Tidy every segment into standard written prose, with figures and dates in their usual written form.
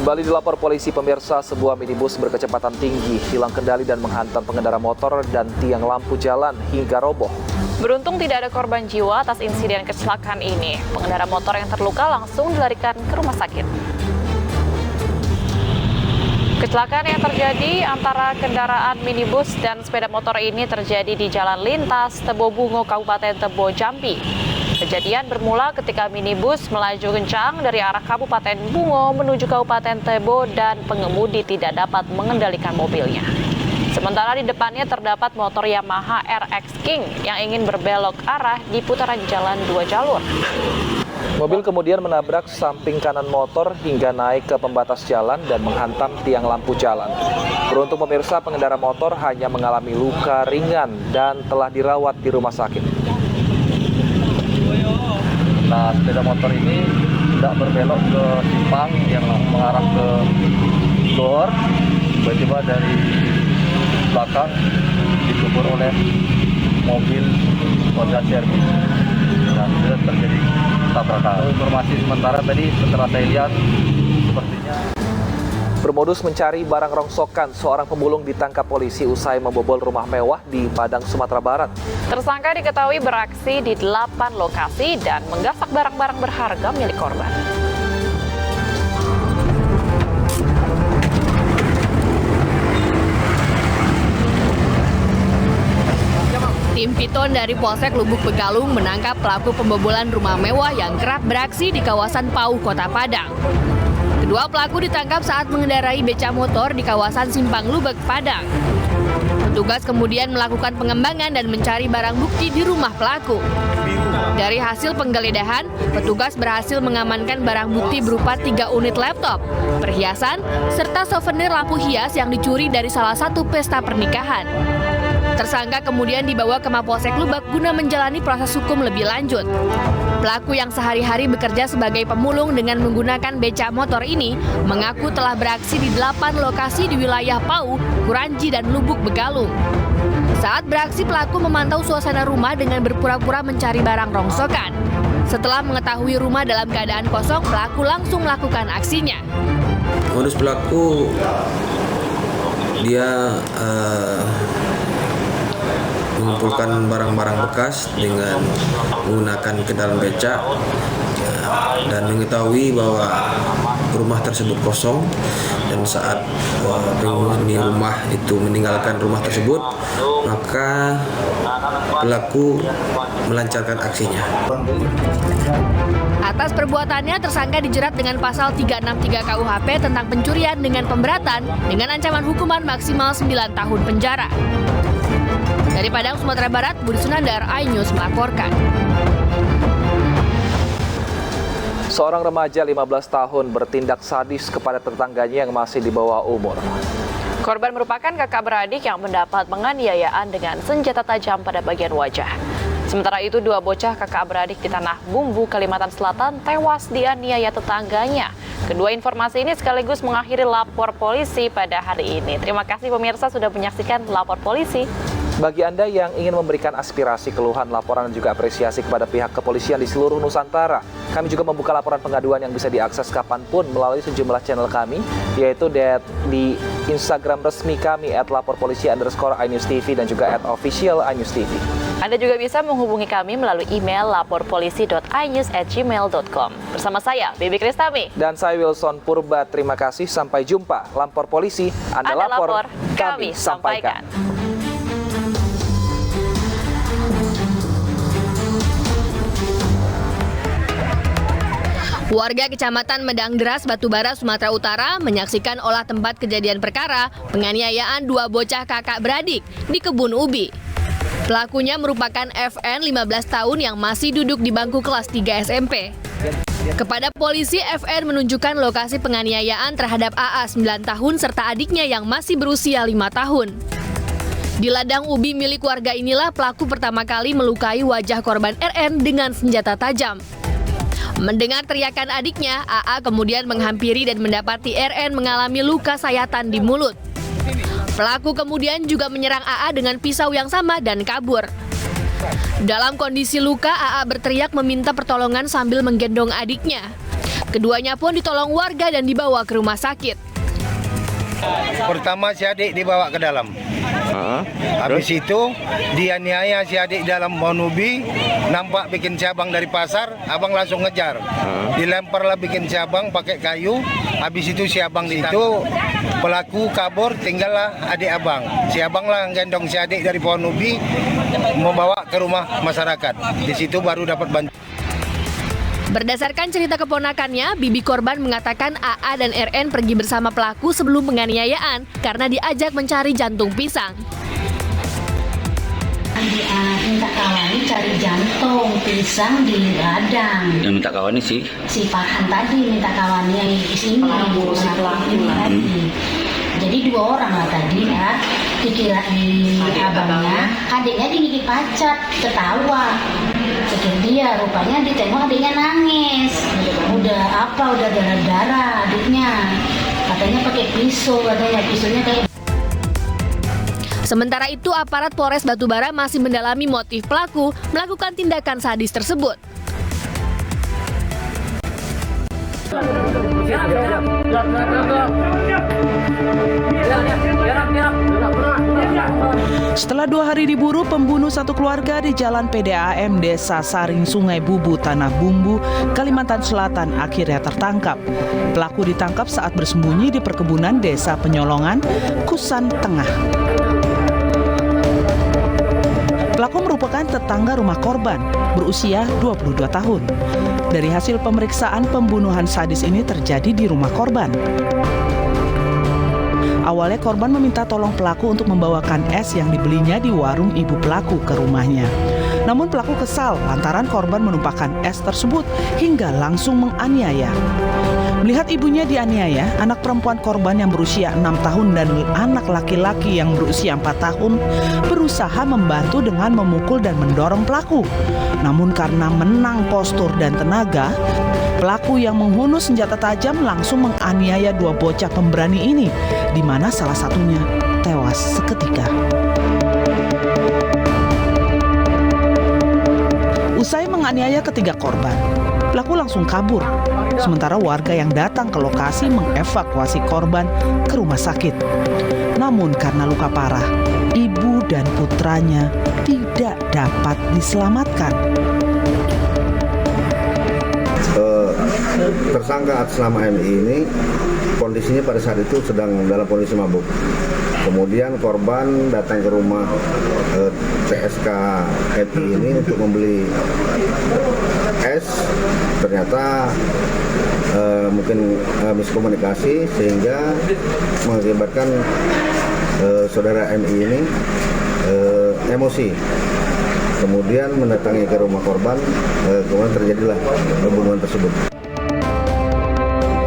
Kembali dilapor polisi pemirsa, sebuah minibus berkecepatan tinggi hilang kendali dan menghantam pengendara motor dan tiang lampu jalan hingga roboh. Beruntung tidak ada korban jiwa atas insiden kecelakaan ini. Pengendara motor yang terluka langsung dilarikan ke rumah sakit. Kecelakaan yang terjadi antara kendaraan minibus dan sepeda motor ini terjadi di Jalan Lintas Tebo Bungo, Kabupaten Tebo, Jambi. Kejadian bermula ketika minibus melaju kencang dari arah Kabupaten Bungo menuju Kabupaten Tebo dan pengemudi tidak dapat mengendalikan mobilnya. Sementara di depannya terdapat motor Yamaha RX King yang ingin berbelok arah di putaran jalan 2 jalur. Mobil kemudian menabrak samping kanan motor hingga naik ke pembatas jalan dan menghantam tiang lampu jalan. Beruntung pemirsa, pengendara motor hanya mengalami luka ringan dan telah dirawat di rumah sakit. Nah, sepeda motor ini tidak berbelok ke simpang yang mengarah ke Gor. Tiba-tiba dari belakang dikubur oleh mobil Honda Servis dan sudah terjadi tabrakan. Informasi sementara tadi setelah saya lihat sepertinya Bermodus mencari barang rongsokan, seorang pemulung ditangkap polisi usai membobol rumah mewah di Padang, Sumatera Barat. Tersangka diketahui beraksi di 8 lokasi dan menggasak barang-barang berharga milik korban. Tim Piton dari Polsek Lubuk Begalung menangkap pelaku pembobolan rumah mewah yang kerap beraksi di kawasan Pauh, Kota Padang. Kedua pelaku ditangkap saat mengendarai beca motor di kawasan Simpang Lubek, Padang. Petugas kemudian melakukan pengembangan dan mencari barang bukti di rumah pelaku. Dari hasil penggeledahan, petugas berhasil mengamankan barang bukti berupa 3 unit laptop, perhiasan, serta souvenir lampu hias yang dicuri dari salah satu pesta pernikahan. Tersangka kemudian dibawa ke Mapolsek Lubak guna menjalani proses hukum lebih lanjut. Pelaku yang sehari-hari bekerja sebagai pemulung dengan menggunakan beca motor ini mengaku telah beraksi di 8 lokasi di wilayah Pauh, Kuranji, dan Lubuk Begalung. Saat beraksi, pelaku memantau suasana rumah dengan berpura-pura mencari barang rongsokan. Setelah mengetahui rumah dalam keadaan kosong, pelaku langsung melakukan aksinya. Modus pelaku dia mengumpulkan barang-barang bekas dengan menggunakan kendaraan becak dan mengetahui bahwa rumah tersebut kosong, dan saat penghuni rumah itu meninggalkan rumah tersebut, maka pelaku melancarkan aksinya. Atas perbuatannya, tersangka dijerat dengan pasal 363 KUHP tentang pencurian dengan pemberatan dengan ancaman hukuman maksimal 9 tahun penjara. Dari Padang, Sumatera Barat, Budi Sunandar, iNews melaporkan. Seorang remaja 15 tahun bertindak sadis kepada tetangganya yang masih di bawah umur. Korban merupakan kakak beradik yang mendapat penganiayaan dengan senjata tajam pada bagian wajah. Sementara itu, 2 bocah kakak beradik di Tanah Bumbu, Kalimantan Selatan tewas dianiaya tetangganya. Kedua informasi ini sekaligus mengakhiri lapor polisi pada hari ini. Terima kasih pemirsa sudah menyaksikan lapor polisi. Bagi Anda yang ingin memberikan aspirasi, keluhan, laporan, dan juga apresiasi kepada pihak kepolisian di seluruh Nusantara, kami juga membuka laporan pengaduan yang bisa diakses kapanpun melalui sejumlah channel kami, yaitu di Instagram resmi kami @laporpolisi_iNewsTV dan juga @official_iNewsTV. Anda juga bisa menghubungi kami melalui email laporpolisi.inews@gmail.com. Bersama saya, Bibi Kristami. Dan saya Wilson Purba, terima kasih. Sampai jumpa. Lapor Polisi, Anda lapor, kami sampaikan. Warga Kecamatan Medang Deras, Batubara, Sumatera Utara menyaksikan olah tempat kejadian perkara penganiayaan 2 bocah kakak beradik di kebun ubi. Pelakunya merupakan FN 15 tahun yang masih duduk di bangku kelas 3 SMP. Kepada polisi, FN menunjukkan lokasi penganiayaan terhadap AA 9 tahun serta adiknya yang masih berusia 5 tahun. Di ladang ubi milik warga inilah pelaku pertama kali melukai wajah korban RN dengan senjata tajam. Mendengar teriakan adiknya, AA kemudian menghampiri dan mendapati RN mengalami luka sayatan di mulut. Pelaku kemudian juga menyerang AA dengan pisau yang sama dan kabur. Dalam kondisi luka, AA berteriak meminta pertolongan sambil menggendong adiknya. Keduanya pun ditolong warga dan dibawa ke rumah sakit. Pertama si adik dibawa ke dalam. Habis itu dianiaya si adik dalam Monubi, nampak bikin si abang dari pasar, abang langsung ngejar. Dilemparlah bikin si abang pakai kayu, habis itu si abang itu pelaku kabur, tinggallah adik abang. Si abang lah gendong si adik dari Monubi membawa ke rumah masyarakat. Di situ baru dapat bantuan. Berdasarkan cerita keponakannya, bibi korban mengatakan AA dan RN pergi bersama pelaku sebelum penganiayaan karena diajak mencari jantung pisang. Minta kawani cari jantung pisang di ladang. Yang minta kawani sih? Si Farhan tadi minta kawani yang di sini. Jadi 2 orang lah tadi ya, dikirain abangnya, adiknya digigit pacat, ketawa. Pikir dia, rupanya ditengok adiknya nangis. Udah darah-darah adiknya. Katanya pakai pisau, katanya pisaunya kayak. Sementara itu, aparat Polres Batubara masih mendalami motif pelaku melakukan tindakan sadis tersebut. Setelah 2 hari diburu, pembunuh satu keluarga di Jalan PDAM Desa Saring Sungai Bubu, Tanah Bumbu, Kalimantan Selatan akhirnya tertangkap. Pelaku ditangkap saat bersembunyi di perkebunan Desa Penyolongan, Kusan Tengah. Pelaku merupakan tetangga rumah korban, berusia 22 tahun. Dari hasil pemeriksaan, pembunuhan sadis ini terjadi di rumah korban. Awalnya korban meminta tolong pelaku untuk membawakan es yang dibelinya di warung ibu pelaku ke rumahnya. Namun pelaku kesal lantaran korban menumpahkan es tersebut hingga langsung menganiaya. Melihat ibunya dianiaya, anak perempuan korban yang berusia 6 tahun dan anak laki-laki yang berusia 4 tahun berusaha membantu dengan memukul dan mendorong pelaku. Namun karena menang postur dan tenaga, pelaku yang menghunus senjata tajam langsung menganiaya 2 bocah pemberani ini, di mana salah satunya tewas seketika. Usai menganiaya ketiga korban, pelaku langsung kabur. Sementara warga yang datang ke lokasi mengevakuasi korban ke rumah sakit. Namun karena luka parah, ibu dan putranya tidak dapat diselamatkan. Tersangka atas nama MI ini kondisinya pada saat itu sedang dalam kondisi mabuk. Kemudian korban datang ke rumah PSK MI ini untuk membeli es. Ternyata mungkin miskomunikasi sehingga mengakibatkan saudara MI ini emosi. Kemudian mendatangi ke rumah korban, kemudian terjadilah pembunuhan tersebut.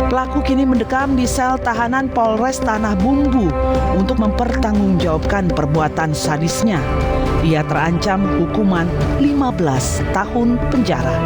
Pelaku kini mendekam di sel tahanan Polres Tanah Bumbu untuk mempertanggungjawabkan perbuatan sadisnya. Ia terancam hukuman 15 tahun penjara.